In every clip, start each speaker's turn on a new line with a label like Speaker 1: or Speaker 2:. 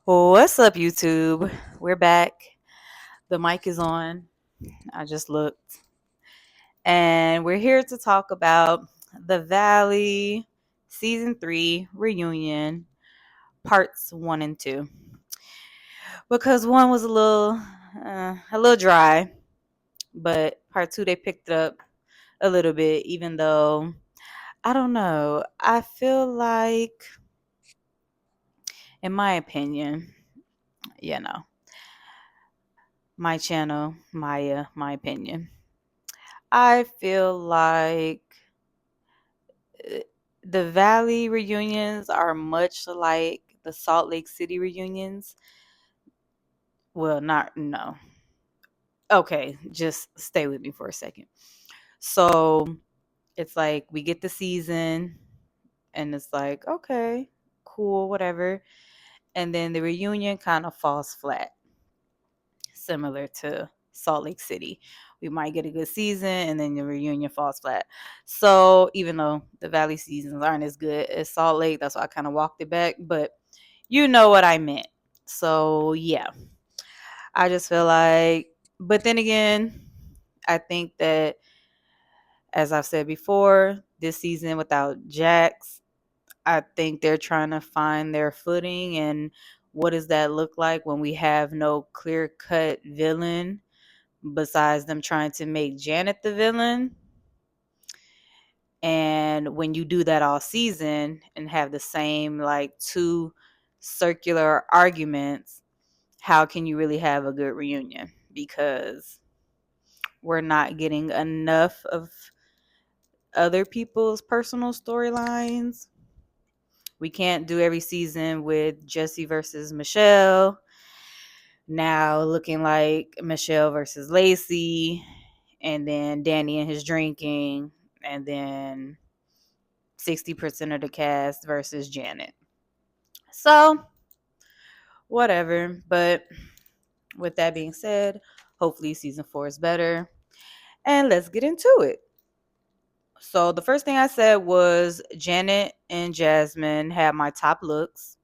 Speaker 1: What's up, YouTube? We're back. The mic is on. I just looked. And we're here to talk about The Valley Season 3 Reunion, Parts 1 and 2. Because one was a little dry, but part 2 they picked it up a little bit, even though, I don't know, I feel like, in my opinion, you know, my channel, my opinion. I feel like uh, the Valley reunions are much like the Salt Lake City reunions. Well, not, no. Okay, just stay with me for a second. So it's like we get the season, and it's like, okay, cool, whatever. And then the reunion kind of falls flat, similar to Salt Lake City. We might get a good season and then the reunion falls flat. So even though the Valley seasons aren't as good as Salt Lake, that's why I kind of walked it back. But you know what I meant. So yeah, I just feel like, but then again, I think that, as I've said before, this season without Jax, I think they're trying to find their footing. And what does that look like when we have no clear cut villain besides them trying to make Janet the villain? And when you do that all season and have the same like two circular arguments, how can you really have a good reunion? Because we're not getting enough of other people's personal storylines. We can't do every season with Jesse versus Michelle. Now looking like Michelle versus Lacey, and then Danny and his drinking, and then 60% of the cast versus Janet. So, whatever. But with that being said, hopefully season 4 is better. And let's get into it. So, the first thing I said was Janet and Jasmine had my top looks.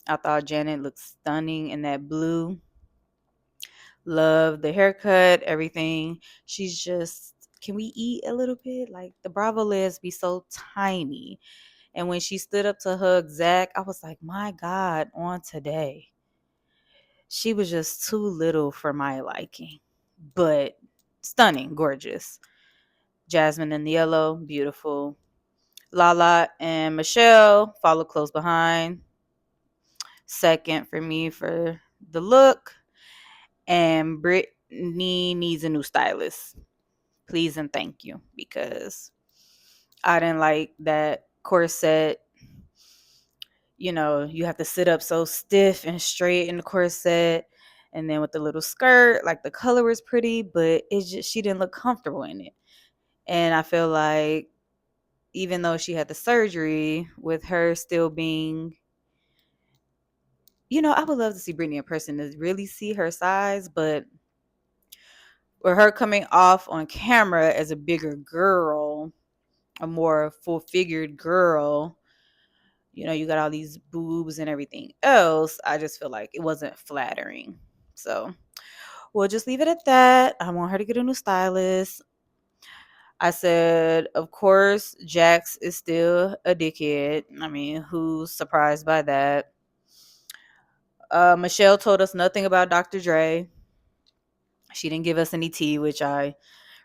Speaker 1: I thought Janet looked stunning in that blue. Love the haircut, everything. She's just, can we eat a little bit? Like the Bravo legs be so tiny. And when she stood up to hug Zach, I was like, my God, on today. She was just too little for my liking, but stunning, gorgeous. Jasmine in the yellow, beautiful. Lala and Michelle follow close behind. Second for me for the look. And Brittany needs a new stylist. Please and thank you, because I didn't like that corset. You know, you have to sit up so stiff and straight in the corset. And then with the little skirt, like the color was pretty, but it's just, she didn't look comfortable in it. And I feel like even though she had the surgery, with her still being, I would love to see Brittany in person to really see her size, but with her coming off on camera as a bigger girl, a more full figured girl, you got all these boobs and everything else. I just feel like it wasn't flattering. So we'll just leave it at that. I want her to get a new stylist. I said, of course, Jax is still a dickhead. I mean, who's surprised by that? Michelle told us nothing about Dr. Dre. She didn't give us any tea, which I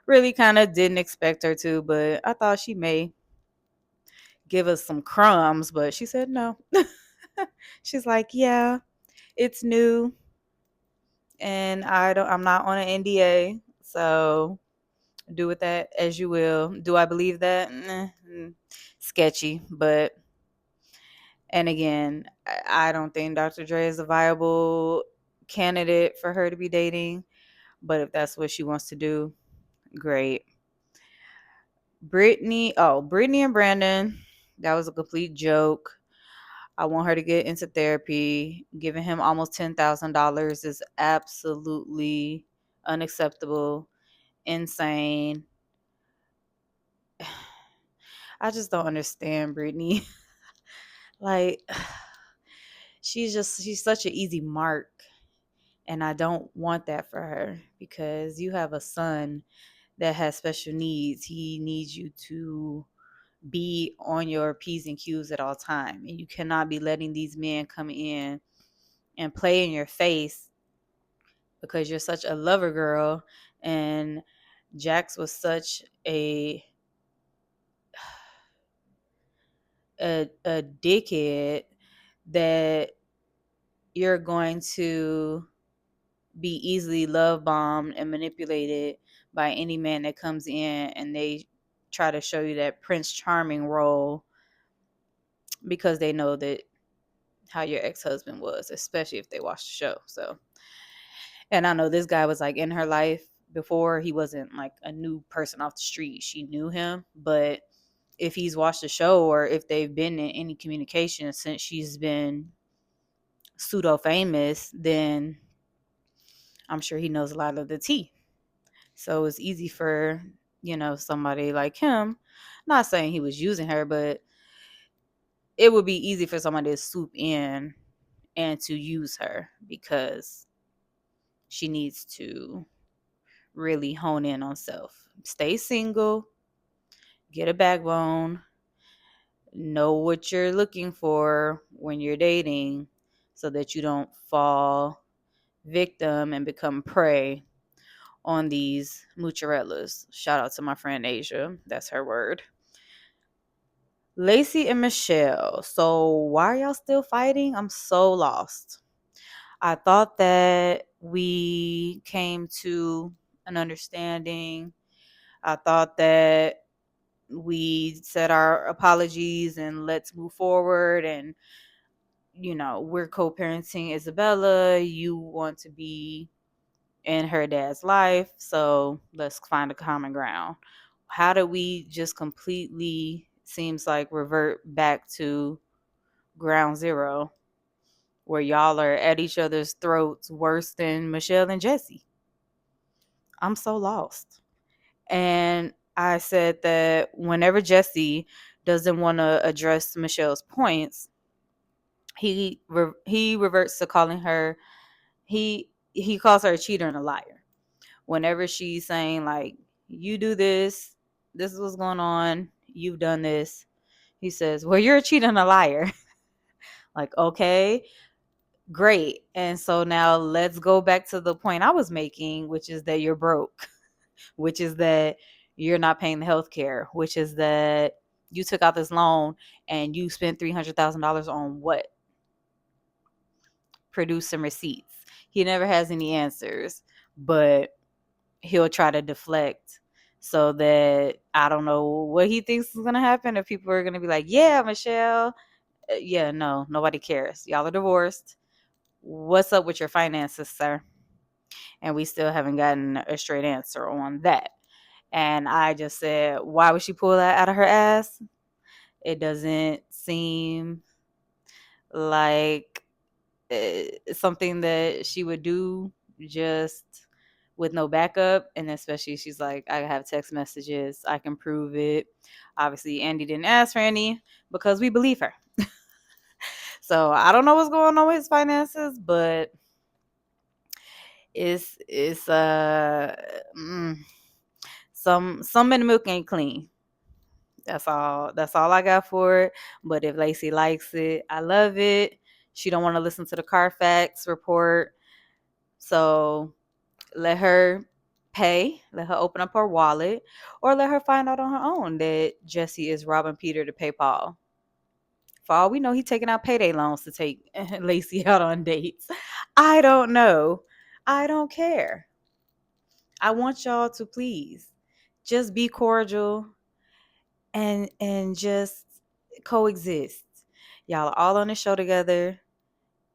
Speaker 1: really kind of didn't expect her to, but I thought she may give us some crumbs, but she said no. She's like, yeah, it's new and I'm not on an NDA, so do with that as you will. Do I believe that? Sketchy, but and again, I don't think Dr. Dre is a viable candidate for her to be dating, but if that's what she wants to do, great. Brittany and Brandon, that was a complete joke. I want her to get into therapy. Giving him almost $10,000 is absolutely unacceptable, insane. I just don't understand Brittany. Like, she's such an easy mark. And I don't want that for her because you have a son that has special needs. He needs you to be on your P's and Q's at all time. And you cannot be letting these men come in and play in your face because you're such a lover girl. And Jax was such a dickhead that you're going to be easily love bombed and manipulated by any man that comes in and they try to show you that Prince Charming role because they know that how your ex-husband was, especially if they watch the show. So, and I know this guy was like in her life before. He wasn't like a new person off the street. She knew him, but if he's watched the show or if they've been in any communication since she's been pseudo famous, then I'm sure he knows a lot of the tea. So it's easy for, somebody like him, not saying he was using her, but it would be easy for somebody to swoop in and to use her because she needs to really hone in on self. Stay single, get a backbone, know what you're looking for when you're dating so that you don't fall victim and become prey on these mozzarellas. Shout out to my friend Asia. That's her word. Lacey and Michelle. So why are y'all still fighting? I'm so lost. I thought that we came to an understanding. I thought that we said our apologies and let's move forward. And, we're co parenting Isabella. You want to be in her dad's life. So let's find a common ground. How do we just completely, seems like, revert back to ground zero where y'all are at each other's throats worse than Michelle and Jesse? I'm so lost. And I said that whenever Jesse doesn't want to address Michelle's points, he reverts to calling her he calls her a cheater and a liar. Whenever she's saying like, you do this is what's going on, you've done this, he says, well, you're a cheater and a liar. Like, okay, great. And so now let's go back to the point I was making, which is that you're broke, which is that you're not paying the health care, which is that you took out this loan and you spent $300,000 on what? Produce some receipts. He never has any answers, but he'll try to deflect so that I don't know what he thinks is going to happen. If people are going to be like, yeah, Michelle, yeah, no, nobody cares. Y'all are divorced. What's up with your finances, sir? And we still haven't gotten a straight answer on that. And I just said, why would she pull that out of her ass? It doesn't seem like something that she would do just with no backup. And especially, she's like, I have text messages, I can prove it. Obviously, Andy didn't ask for any because we believe her. So I don't know what's going on with his finances, but it's some men milk ain't clean. That's all I got for it. But if Lacey likes it, I love it. She don't want to listen to the Carfax report, so let her let her open up her wallet, or let her find out on her own that Jesse is robbing Peter to pay Paul. For all we know, he's taking out payday loans to take Lacey out on dates. I don't know. I don't care. I want y'all to please just be cordial and just coexist. Y'all are all on the show together.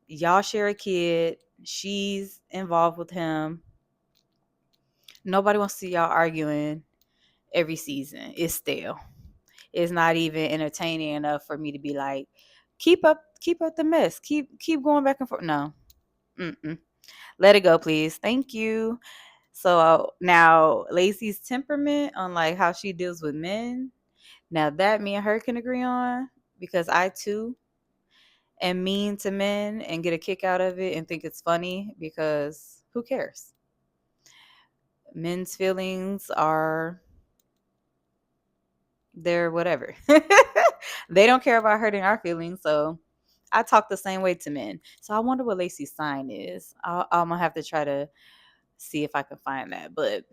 Speaker 1: Y'all share a kid. She's involved with him. Nobody wants to see y'all arguing every season. It's stale. It's not even entertaining enough for me to be like, keep up the mess. Keep going back and forth. No. Mm-mm. Let it go, please. Thank you. So now Lacey's temperament on like how she deals with men. Now that me and her can agree on, because I too and mean to men and get a kick out of it and think it's funny, because who cares? Men's feelings are their whatever. They don't care about hurting our feelings. So I talk the same way to men. So I wonder what Lacey's sign is. I'm gonna have to try to see if I can find that. But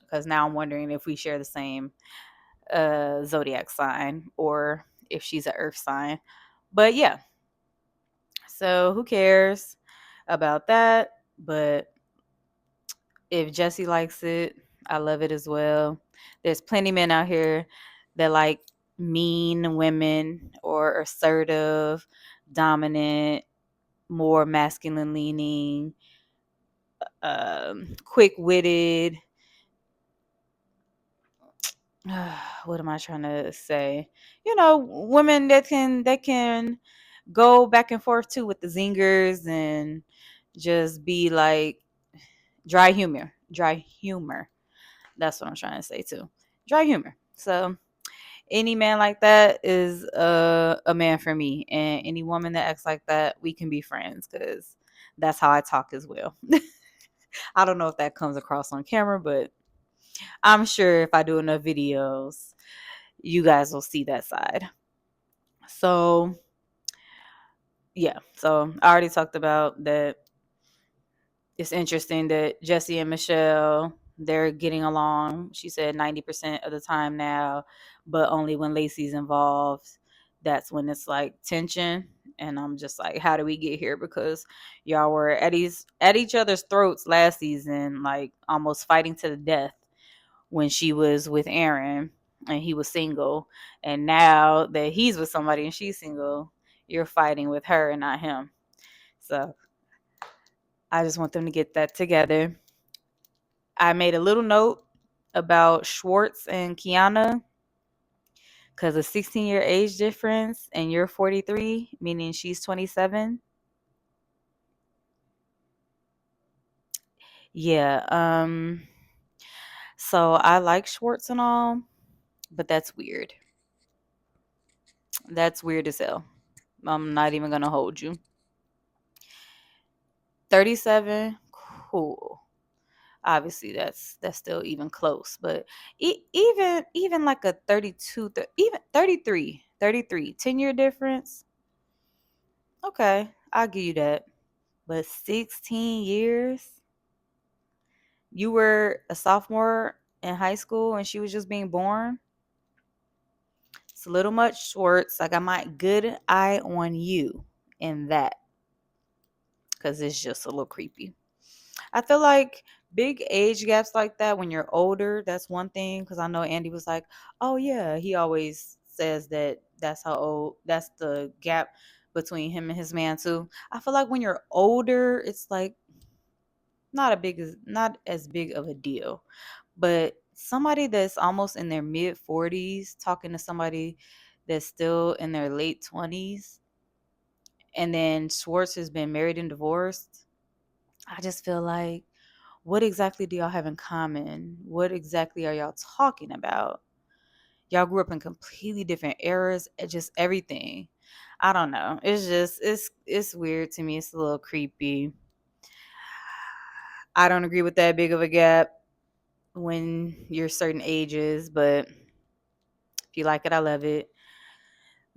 Speaker 1: because now I'm wondering if we share the same zodiac sign, or if she's an earth sign. But yeah, so who cares about that? But if Jesse likes it, I love it as well. There's plenty of men out here that like mean women, or assertive, dominant, more masculine leaning, quick witted. What am I trying to say? Women that can go back and forth too with the zingers, and just be like dry humor. Dry humor. That's what I'm trying to say too. Dry humor. So any man like that is a man for me. And any woman that acts like that, we can be friends, because that's how I talk as well. I don't know if that comes across on camera, but I'm sure if I do enough videos, you guys will see that side. So yeah, so I already talked about that. It's interesting that Jesse and Michelle, they're getting along. She said 90% of the time now, but only when Lacey's involved, that's when it's like tension. And I'm just like, how do we get here? Because y'all were at each other's throats last season, like almost fighting to the death when she was with Aaron and he was single. And now that he's with somebody and she's single, you're fighting with her and not him. So I just want them to get that together. I made a little note about Schwartz and Kiana, because a 16-year age difference and you're 43, meaning she's 27. Yeah. So I like Schwartz and all, but that's weird. That's weird as hell. I'm not even gonna hold you. 37, cool. Obviously, that's still even close, but even like a 32, even 33, 33, 10-year difference. Okay, I'll give you that. But 16 years? You were a sophomore in high school and she was just being born? It's a little much, Schwartz. I got my good eye on you in that, because it's just a little creepy. I feel like big age gaps like that when you're older, that's one thing. Because I know Andy was like, oh, yeah, he always says that that's how old, that's the gap between him and his man, too. I feel like when you're older, it's like not as big of a deal. But somebody that's almost in their mid 40s talking to somebody that's still in their late 20s, and then Schwartz has been married and divorced, I just feel like, what exactly do y'all have in common? What exactly are y'all talking about? Y'all grew up in completely different eras, just everything. I don't know. It's just it's weird to me. It's a little creepy. I don't agree with that big of a gap when you're certain ages, but if you like it, I love it.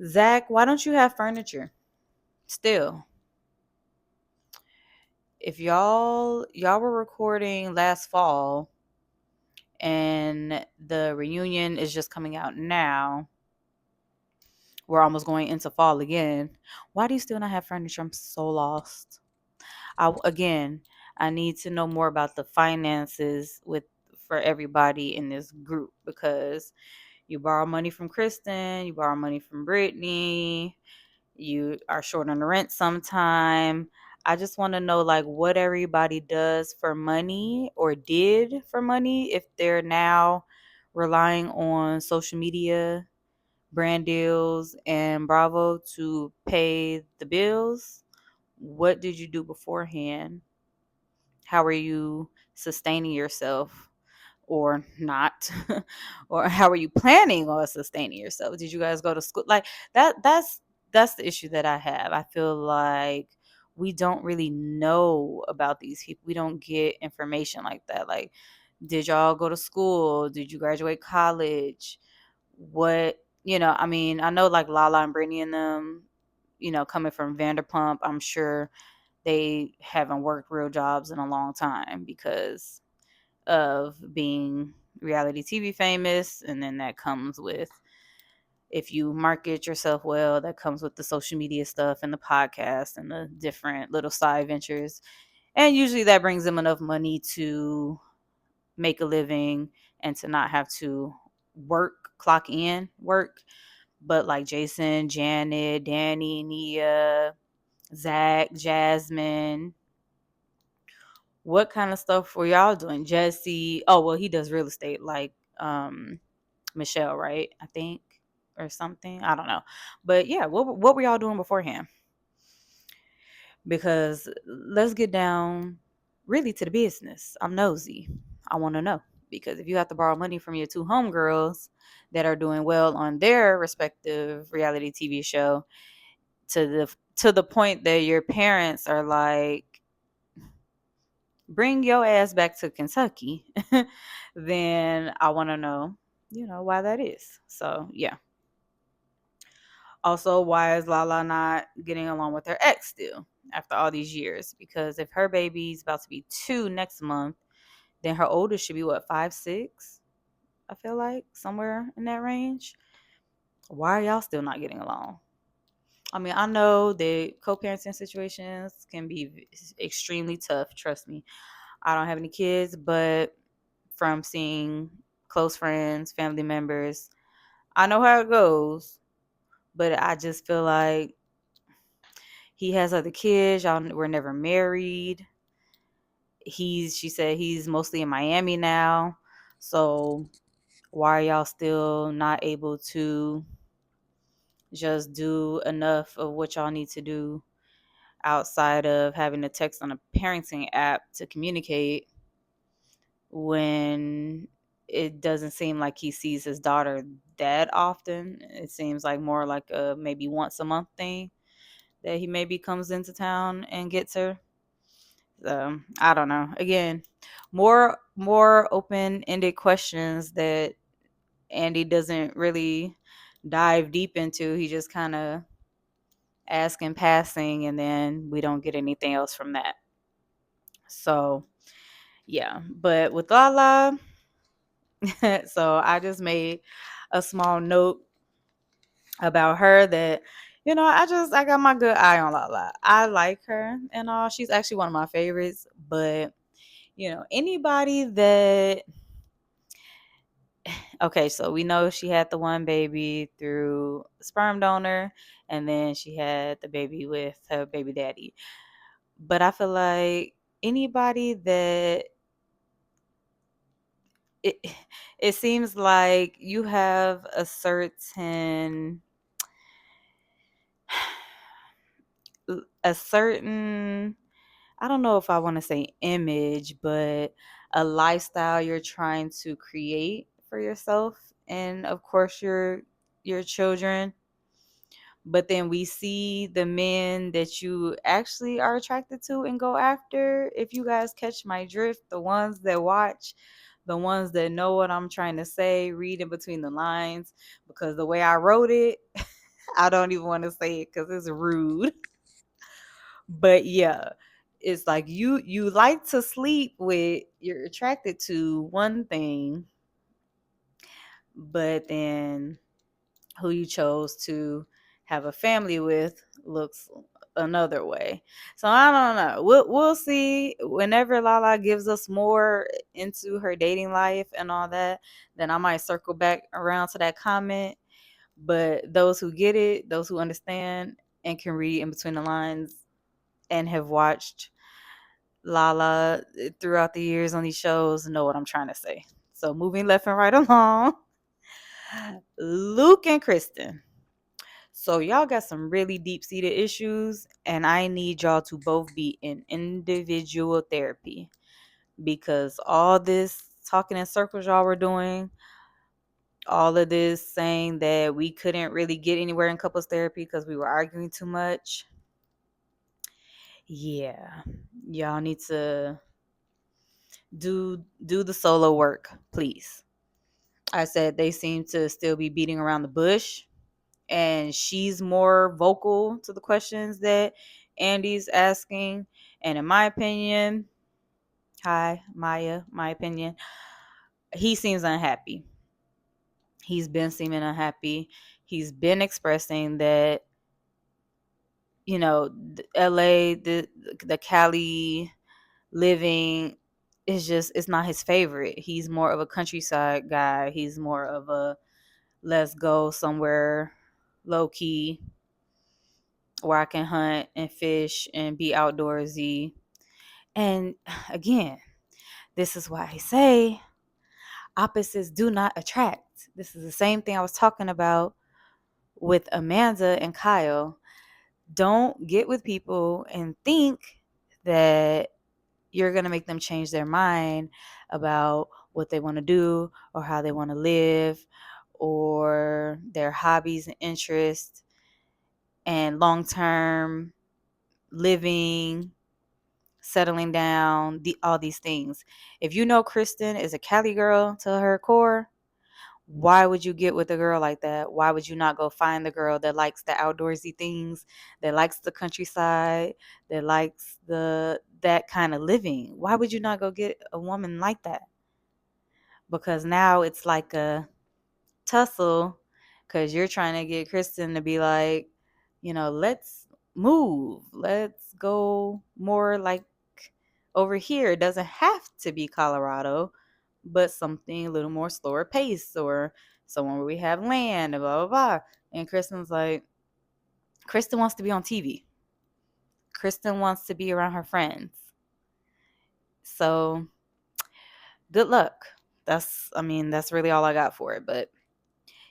Speaker 1: Zach, why don't you have furniture? Still, if y'all were recording last fall and the reunion is just coming out now, we're almost going into fall again. Why do you still not have furniture? I'm so lost. Again, I need to know more about the finances with for everybody in this group, because you borrow money from Kristen, you borrow money from Brittany, you are short on the rent sometime. I just want to know like what everybody does for money, or did for money, if they're now relying on social media, brand deals, and Bravo to pay the bills. What did you do beforehand? How are you sustaining yourself, or not? Or how are you planning on sustaining yourself? Did you guys go to school? Like that's that's the issue that I have. I feel like we don't really know about these people. We don't get information like that. Like, did y'all go to school? Did you graduate college? What, I mean, I know like Lala and Brittany and them, coming from Vanderpump, I'm sure they haven't worked real jobs in a long time because of being reality TV famous. And then that comes with, if you market yourself well, that comes with the social media stuff and the podcast and the different little side ventures. And usually that brings them enough money to make a living and to not have to clock in, work. But like Jason, Janet, Danny, Nia, Zach, Jasmine, what kind of stuff were y'all doing? Jesse, oh well, he does real estate, like Michelle, right? I think, or something. I don't know, but yeah, what were y'all doing beforehand? Because let's get down really to the business. I'm nosy. I want to know, because if you have to borrow money from your two homegirls that are doing well on their respective reality TV show, to the point that your parents are like, bring your ass back to Kentucky, then I want to know, why that is. So, yeah. Also, why is Lala not getting along with her ex still after all these years? Because if her baby's about to be 2 next month, then her oldest should be what, 5, 6? I feel like somewhere in that range. Why are y'all still not getting along? I mean, I know that co-parenting situations can be extremely tough. Trust me. I don't have any kids, but from seeing close friends, family members, I know how it goes. But I just feel like he has other kids. Y'all were never married. She said he's mostly in Miami now. So why are y'all still not able to just do enough of what y'all need to do outside of having to text on a parenting app to communicate, when it doesn't seem like he sees his daughter that often? It seems like more like a maybe once a month thing that he maybe comes into town and gets her. So I don't know. Again, more open-ended questions that Andy doesn't really dive deep into. He just kind of asks in passing, and then we don't get anything else from that. So yeah, but with Lala, so I just made a small note about her that, I got my good eye on Lala. I like her and all. She's actually one of my favorites. But anybody that, okay, so we know she had the one baby through sperm donor, and then she had the baby with her baby daddy. But I feel like anybody that, it it seems like you have a certain, I don't know if I want to say image, but a lifestyle you're trying to create for yourself and of course your children. But then we see the men that you actually are attracted to and go after. If you guys catch my drift, the ones that watch, the ones that know what I'm trying to say, read in between the lines, because the way I wrote it, I don't even want to say it because it's rude. But yeah, it's like you like to sleep with, you're attracted to one thing, but then who you chose to have a family with looks another way. So I don't know. We'll see. Whenever Lala gives us more into her dating life and all that, then I might circle back around to that comment. But those who get it, those who understand and can read in between the lines and have watched Lala throughout the years on these shows know what I'm trying to say. So moving left and right along, Luke and Kristen. So y'all got some really deep-seated issues, and I need y'all to both be in individual therapy, because all this talking in circles y'all were doing all of this saying that we couldn't really get anywhere in couples therapy because we were arguing too much. Yeah, y'all need to do the solo work, please. I said they seem to still be beating around the bush, and she's more vocal to the questions that Andy's asking. And in my opinion, hi Maya, my opinion, he seems unhappy. He's been seeming unhappy. He's been expressing that, LA, the Cali living is just, it's not his favorite. He's more of a countryside guy. He's more of a let's go somewhere low key where I can hunt and fish and be outdoorsy. And again, this is why I say opposites do not attract. This is the same thing I was talking about with Amanda and Kyle. Don't get with people and think that you're going to make them change their mind about what they want to do or how they want to live or their hobbies and interests and long-term living, settling down, all these things. If you know Kristen is a Cali girl to her core, why would you get with a girl like that? Why would you not go find the girl that likes the outdoorsy things, that likes the countryside, that likes that kind of living? Why would you not go get a woman like that? Because now it's like a tussle because you're trying to get Kristen to be like, let's move. Let's go more like over here. It doesn't have to be Colorado, but something a little more slower pace or somewhere where we have land and blah, blah, blah. And Kristen's like, Kristen wants to be on TV. Kristen wants to be around her friends. So good luck. That's really all I got for it. But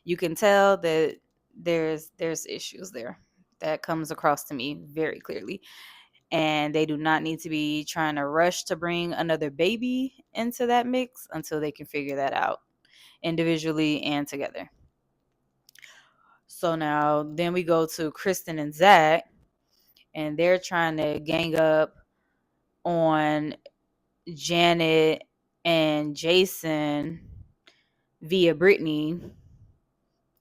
Speaker 1: you can tell that there's issues there. That comes across to me very clearly. And they do not need to be trying to rush to bring another baby into that mix until they can figure that out individually and together. So now then we go to Kristen and Zach, and they're trying to gang up on Janet and Jason via Brittany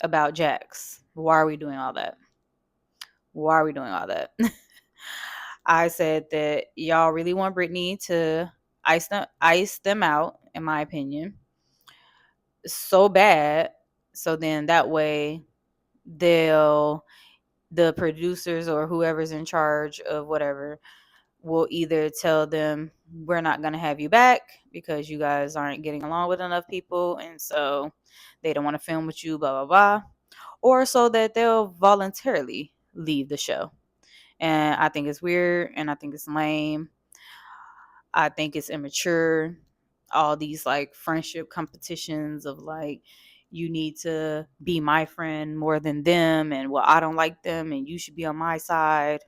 Speaker 1: about Jax. Why are we doing all that? Why are we doing all that? I said that y'all really want Brittany to ice them out, in my opinion, so bad. So then that way the producers or whoever's in charge of whatever will either tell them we're not going to have you back because you guys aren't getting along with enough people and so they don't want to film with you, blah blah blah, or so that they'll voluntarily leave the show. And I think it's weird and I think it's lame. I think it's immature. All these like friendship competitions of like, you need to be my friend more than them, and well, I don't like them and you should be on my side.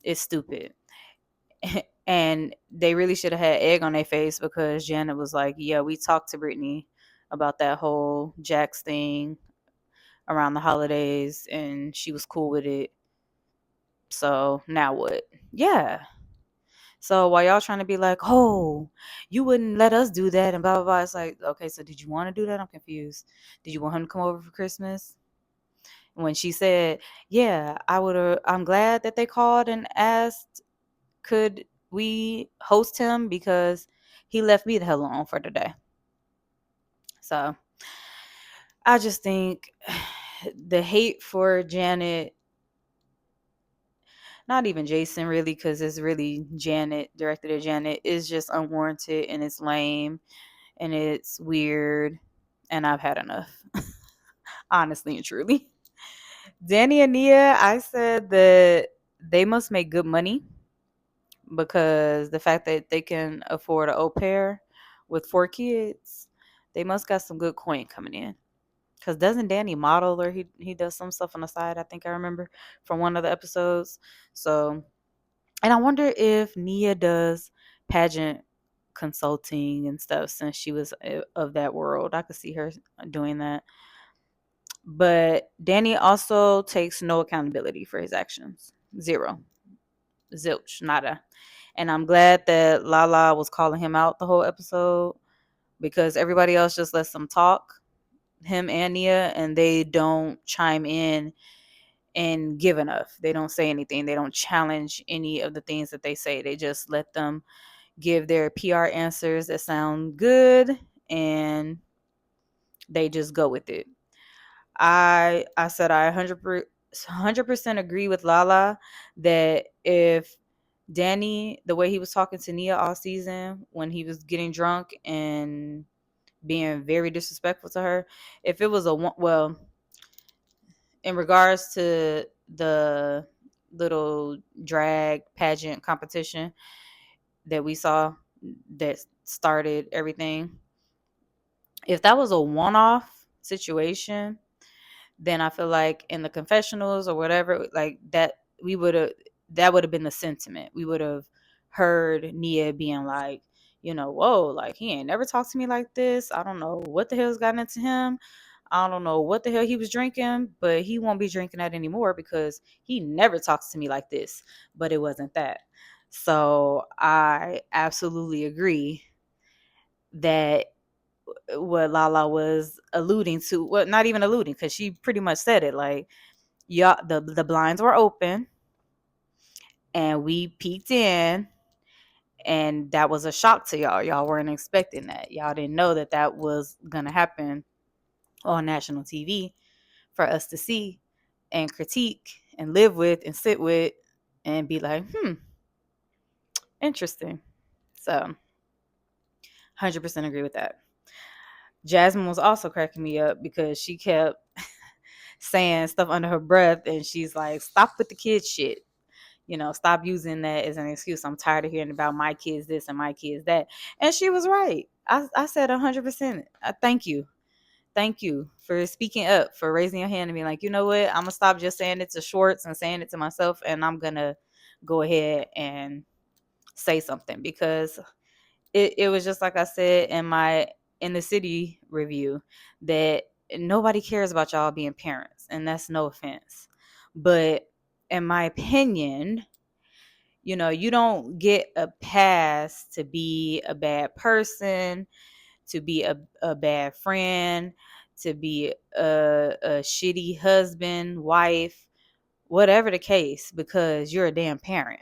Speaker 1: It's stupid. And they really should have had egg on their face because Janet was like, yeah, we talked to Brittany about that whole Jax thing around the holidays and she was cool with it. So now what? Yeah. So while y'all trying to be like, oh, you wouldn't let us do that and blah blah blah, it's like, okay, so did you want to do that? I'm confused. Did you want him to come over for Christmas? When she said, yeah, I'm glad that they called and asked, could we host him because he left me the hell alone for the day. So I just think the hate for Janet, not even Jason really, because it's really Janet, directed at Janet, is just unwarranted and it's lame and it's weird and I've had enough. Honestly and truly. Danny and Nia, I said that they must make good money because the fact that they can afford an au pair with 4 kids, they must got some good coin coming in. Because doesn't Danny model or he does some stuff on the side? I think I remember from one of the episodes. So, and I wonder if Nia does pageant consulting and stuff since she was of that world. I could see her doing that. But Danny also takes no accountability for his actions. Zero. Zilch. Nada. And I'm glad that Lala was calling him out the whole episode because everybody else just lets them talk, him and Nia, and they don't chime in and give enough. They don't say anything. They don't challenge any of the things that they say. They just let them give their PR answers that sound good and they just go with it. I said I 100% agree with Lala that if Danny, the way he was talking to Nia all season when he was getting drunk and being very disrespectful to her, if it was well, in regards to the little drag pageant competition that we saw that started everything, if that was a one-off situation, then I feel like in the confessionals or whatever, like that, we would have, that would have been the sentiment. We would have heard Nia being like, whoa, like he ain't never talked to me like this. I don't know what the hell's gotten into him. I don't know what the hell he was drinking, but he won't be drinking that anymore because he never talks to me like this. But it wasn't that. So I absolutely agree that what Lala was alluding to, well, not even alluding, because she pretty much said it, like, y'all, the blinds were open and we peeked in, and that was a shock to y'all. Y'all weren't expecting that. Y'all didn't know that that was gonna happen on national TV for us to see and critique and live with and sit with and be like, interesting. So 100% agree with that. Jasmine was also cracking me up because she kept saying stuff under her breath, and she's like, stop with the kid shit. Stop using that as an excuse. I'm tired of hearing about my kids this and my kids that. And she was right. I said 100%. Thank you. Thank you for speaking up, for raising your hand and being like, you know what? I'm going to stop just saying it to Schwartz and saying it to myself, and I'm going to go ahead and say something, because it was just like I said in the city review, that nobody cares about y'all being parents, and that's no offense. But in my opinion, you don't get a pass to be a bad person, to be a bad friend, to be a shitty husband, wife, whatever the case, because you're a damn parent.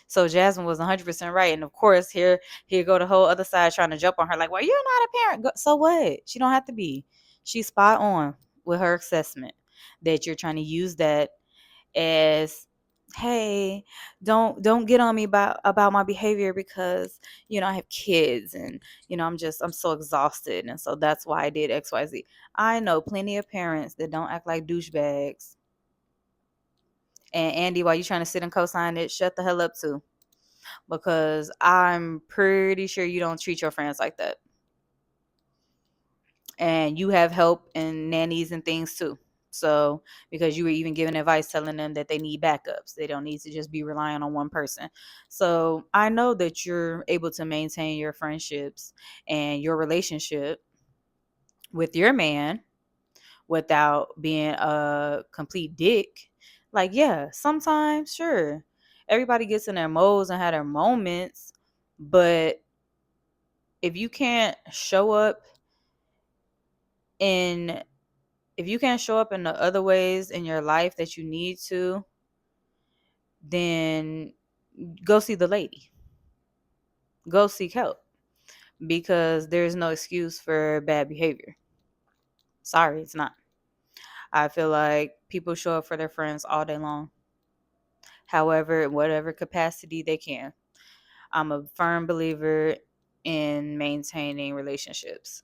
Speaker 1: So Jasmine was 100% right. And of course, here go the whole other side trying to jump on her like, well, you're not a parent. So what? She don't have to be. She's spot on with her assessment that you're trying to use that as, hey, don't get on me about my behavior because I have kids, and I'm so exhausted, and so that's why I did XYZ. I know plenty of parents that don't act like douchebags. And Andy, while you trying to sit and co-sign it, shut the hell up too, because I'm pretty sure you don't treat your friends like that, and you have help and nannies and things too. So, because you were even giving advice telling them that they need backups, they don't need to just be relying on one person. So I know that you're able to maintain your friendships and your relationship with your man without being a complete dick. Like, yeah, sometimes, sure, everybody gets in their modes and have their moments, but if you can't show up in if you can't show up in the other ways in your life that you need to, then go see the lady. Go seek help, because there's no excuse for bad behavior. Sorry, it's not. I feel like people show up for their friends all day long, however, in whatever capacity they can. I'm a firm believer in maintaining relationships.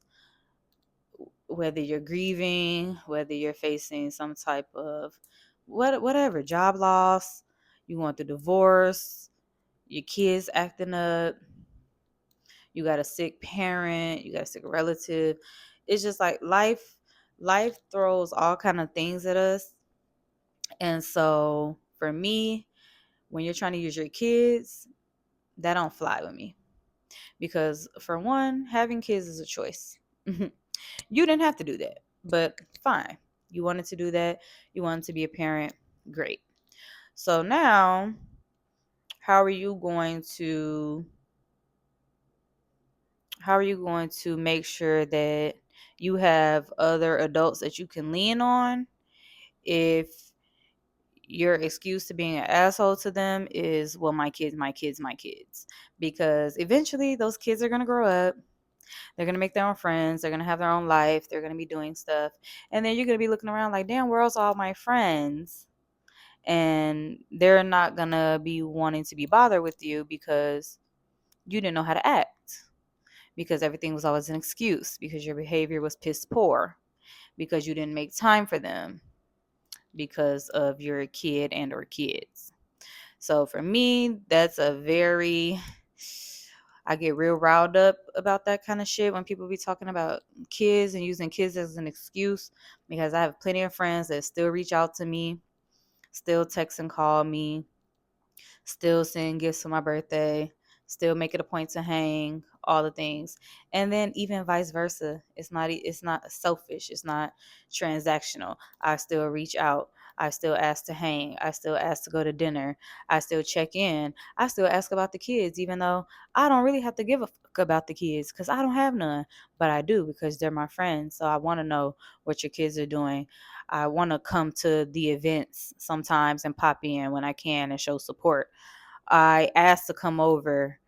Speaker 1: Whether you're grieving, whether you're facing some type of whatever, job loss, you want the divorce, your kids acting up, you got a sick parent, you got a sick relative. It's just like life throws all kind of things at us. And so for me, when you're trying to use your kids, that don't fly with me. Because for one, having kids is a choice. You didn't have to do that, but fine. You wanted to do that. You wanted to be a parent. Great. So now, how are you going to make sure that you have other adults that you can lean on if your excuse to being an asshole to them is, well, my kids, my kids, my kids? Because eventually those kids are going to grow up. They're going to make their own friends. They're going to have their own life. They're going to be doing stuff. And then you're going to be looking around like, damn, where's all my friends? And they're not going to be wanting to be bothered with you because you didn't know how to act. Because everything was always an excuse. Because your behavior was piss poor. Because you didn't make time for them. Because of your kid and or kids. So for me, that's a very, I get real riled up about that kind of shit when people be talking about kids and using kids as an excuse, because I have plenty of friends that still reach out to me, still text and call me, still send gifts for my birthday, still make it a point to hang, all the things. And then even vice versa. It's not selfish, it's not transactional. I still reach out. I still ask to hang. I still ask to go to dinner. I still check in. I still ask about the kids, even though I don't really have to give a fuck about the kids because I don't have none. But I do because they're my friends. So I want to know what your kids are doing. I want to come to the events sometimes and pop in when I can and show support. I ask to come over,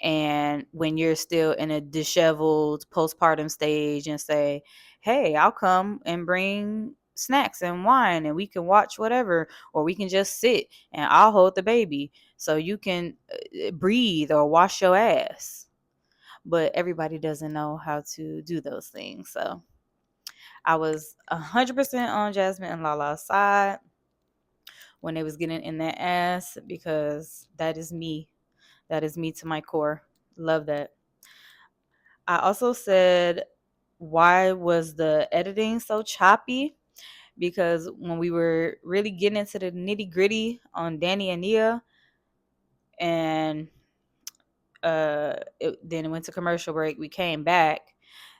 Speaker 1: and when you're still in a disheveled postpartum stage, and say, hey, I'll come and bring snacks and wine and we can watch whatever, or we can just sit and I'll hold the baby so you can breathe or wash your ass. But everybody doesn't know how to do those things. So I was 100% on Jasmine and Lala's side when they was getting in that ass, because that is me. That is me to my core. Love that. I also said, why was the editing so choppy? Because when we were really getting into the nitty gritty on Danny and Nia, and then it went to commercial break, we came back.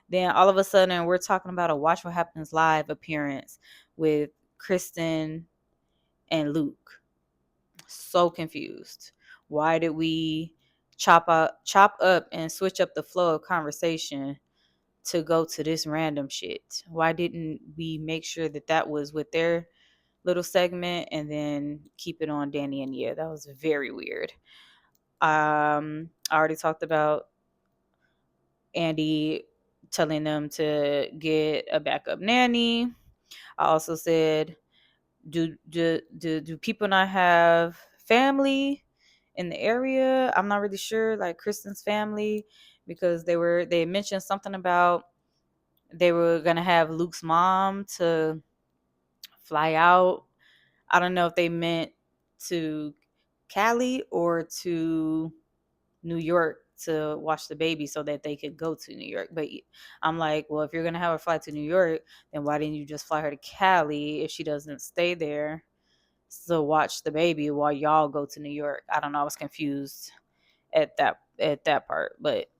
Speaker 1: Then all of a sudden, we're talking about a Watch What Happens Live appearance with Kristen and Luke. So confused. Why did we chop up and switch up the flow of conversation to go to this random shit? Why didn't we make sure that that was with their little segment and then keep it on Danny and Nia? That was very weird. I already talked about Andy telling them to get a backup nanny. I also said, do people not have family in the area? I'm not really sure, like Kristen's family, because they mentioned something about they were gonna have Luke's mom to fly out. I don't know if they meant to Cali or to New York to watch the baby so that they could go to New York. But I'm like, well, if you're gonna have her fly to New York, then why didn't you just fly her to Cali if she doesn't stay there to watch the baby while y'all go to New York? I don't know. I was confused at that part. But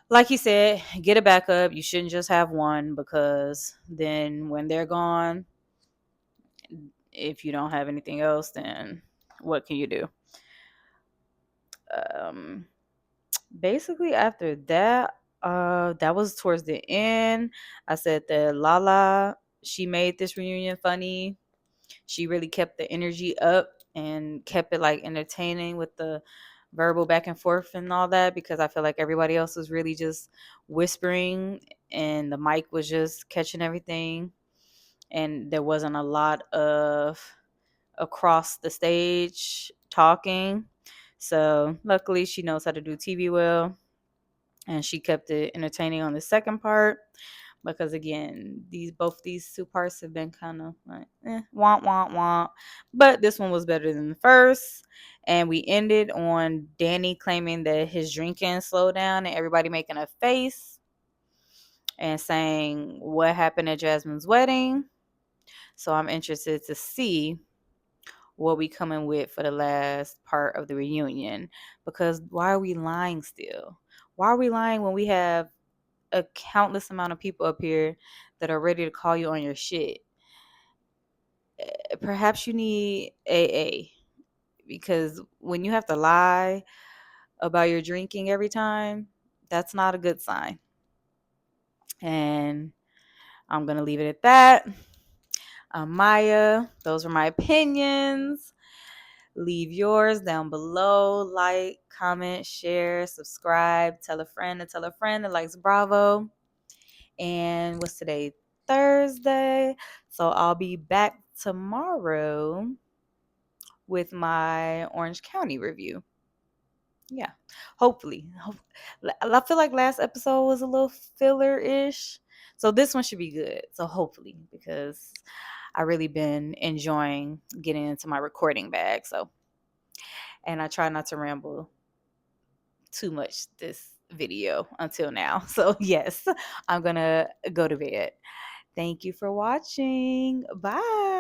Speaker 1: like he said, get a backup. You shouldn't just have one, because then when they're gone, if you don't have anything else, then what can you do? Um, Basically after that, that was towards the end. I said that Lala, she made this reunion funny. She really kept the energy up and kept it like entertaining with the verbal back and forth and all that, because I feel like everybody else was really just whispering and the mic was just catching everything, and there wasn't a lot of across the stage talking. So luckily she knows how to do TV well, and she kept it entertaining on the second part, because again, these two parts have been kind of like want want, but this one was better than the first. And we ended on Danny claiming that his drinking slowed down and everybody making a face and saying what happened at Jasmine's wedding. So I'm interested to see what we coming with for the last part of the reunion. Because why are we lying still? Why are we lying when we have a countless amount of people up here that are ready to call you on your shit? Perhaps you need AA, because when you have to lie about your drinking every time, that's not a good sign. And I'm going to leave it at that. I'm Maya. Those were my opinions. Leave yours down below. Like, comment, share, subscribe. Tell a friend to tell a friend that likes Bravo. And what's today? Thursday. So I'll be back tomorrow with my Orange County review. Yeah, hopefully. I feel like last episode was a little filler-ish. So this one should be good. So hopefully, because I really been enjoying getting into my recording bag. So, and I try not to ramble too much this video until now. So yes, I'm gonna go to bed. Thank you for watching. Bye.